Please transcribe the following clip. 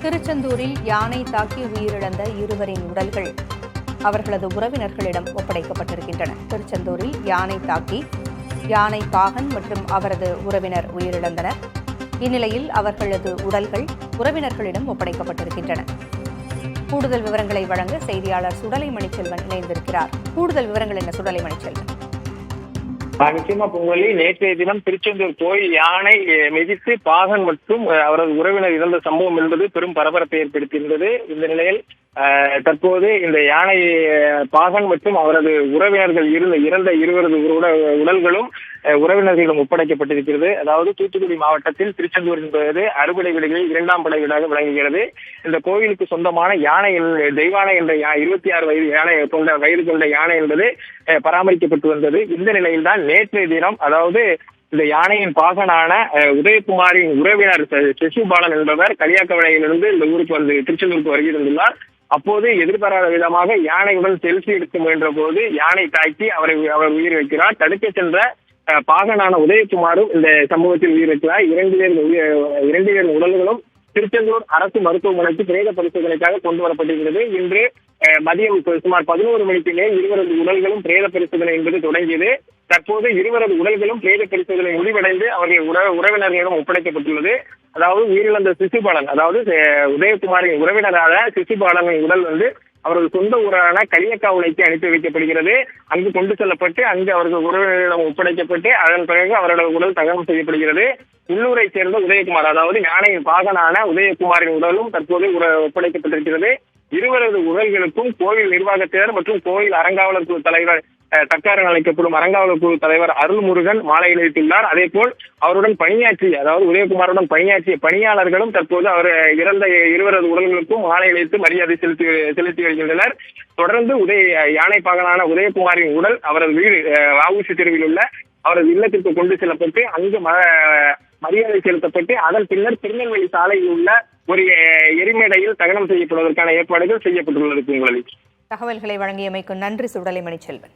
திருச்செந்தூரில் யானை தாக்கி உயிரிழந்த இருவரின் உடல்கள் அவர்களது உறவினர்களிடம் ஒப்படைக்கப்பட்டிருக்கின்றன. திருச்செந்தூரில் யானை தாக்கி யானை பாகன் மற்றும் அவரது உறவினர் உயிரிழந்தனர். இந்நிலையில் அவர்களது உடல்கள் உறவினர்களிடம் ஒப்படைக்கப்பட்டிருக்கின்றன. கூடுதல் விவரங்களை வழங்க செய்தியாளர் சுடலை மணிச்செல்வன் இணைந்திருக்கிறார். கூடுதல் விவரங்கள் என்ன சுடலை மணிச்செல்வன்? நிச்சயமா பொங்கலி, நேற்றைய தினம் திருச்செந்தூர் கோயில் யானை மிதித்து பாகன் மற்றும் அவரது உறவினர் இறந்த சம்பவம் என்பது பெரும் பரபரப்பை ஏற்படுத்தியிருந்தது. இந்த நிலையில் தற்போது இந்த யானை பாகன் மற்றும் அவரது உறவினர்கள் இறந்த இருவரது உடல்களும் உறவினர்களிடம் ஒப்படைக்கப்பட்டிருக்கிறது. அதாவது தூத்துக்குடி மாவட்டத்தில் திருச்செந்தூர் என்பது அறுபடை வீடுகளில் 2ஆம் படை வீடாக விளங்குகிறது. இந்த கோவிலுக்கு சொந்தமான யானை தெய்வானை என்ற 26 வயது கொண்ட யானை என்பது பராமரிக்கப்பட்டு வந்தது. இந்த நிலையில்தான் நேற்றைய தினம், அதாவது இந்த யானையின் பாகனான உதயகுமாரின் உறவினர் சசிபாலன் என்பவர் களியாக்கவிளையிலிருந்து இந்த ஊருக்கு திருச்செந்தூருக்கு வருகை தந்துள்ளார். அப்போது எதிர்பாராத விதமாக யானையுடன் செல்ஃபி எடுக்க முயன்ற போது யானை தாக்கி அவர் உயிர் வைக்கிறார். தடுக்க சென்ற பாகனான உதயகுமாரும் இந்த சம்பவத்தில் உயிரிழக்கிறார். 2 பேரின் உடல்களும் திருச்செந்தூர் அரசு மருத்துவமனைக்கு பிரேத பரிசோதனைக்காக கொண்டு வரப்பட்டிருக்கிறது. இன்று மதியம் சுமார் 11 மணிக்கு மேல் இருவரது உடல்களும் பிரேத பரிசோதனை என்பது தொடங்கியது. தற்போது இருவரது உடல்களும் பிரேத பரிசோதனை முடிவடைந்து அவர்கள் உறவினர்களிடம் ஒப்படைக்கப்பட்டுள்ளது. அதாவது உயிரிழந்த சிசுபாலன், அதாவது உதயகுமாரின் உறவினரான சிசுபாலனின் உடல் அவரது சொந்த ஊரான களியக்காவுளைக்கு அனுப்பி வைக்கப்படுகிறது. அங்கு கொண்டு செல்லப்பட்டு அங்கு அவர்கள் உறவினரிடம் ஒப்படைக்கப்பட்டு அதன் பிறகு அவரது உடல் தகனம் செய்யப்படுகிறது. உள்ளூரை சேர்ந்த உதயகுமார், அதாவது யானையின் பாகனான உதயகுமாரின் உடலும் தற்போது ஒப்படைக்கப்பட்டிருக்கிறது. இருவரது உடல்களுக்கும் கோவில் நிர்வாகத்தினர் மற்றும் கோவில் அறங்காவலர் குழு தலைவர் தக்காரன் அழைக்கப்படும் அறங்காவலர் குழு தலைவர் அருள்முருகன் மாலை அணிவித்துள்ளார். அதே போல் அவருடன் பணியாற்றிய, அதாவது உதயகுமாருடன் பணியாற்றிய பணியாளர்களும் தற்போது அவர் இறந்த இருவரது உடல்களுக்கும் மாலை அணிவித்து மரியாதை செலுத்தி வருகின்றனர். தொடர்ந்து யானை பாகனான உதயகுமாரின் உடல் அவரது வீடு வஉசி தெருவில் உள்ள அவரது இல்லத்திற்கு கொண்டு செல்லப்பட்டு அங்கு மரியாதை செலுத்தப்பட்டு அதன் பின்னர் திருநெல்வேலி சாலையில் உள்ள ஒரு எரிமேடையில் தகனம் செய்யப்படுவதற்கான ஏற்பாடுகள் செய்யப்பட்டுள்ளது. தகவல்களை வழங்கியமைக்கு நன்றி சுடலை மணிச்செல்வன்.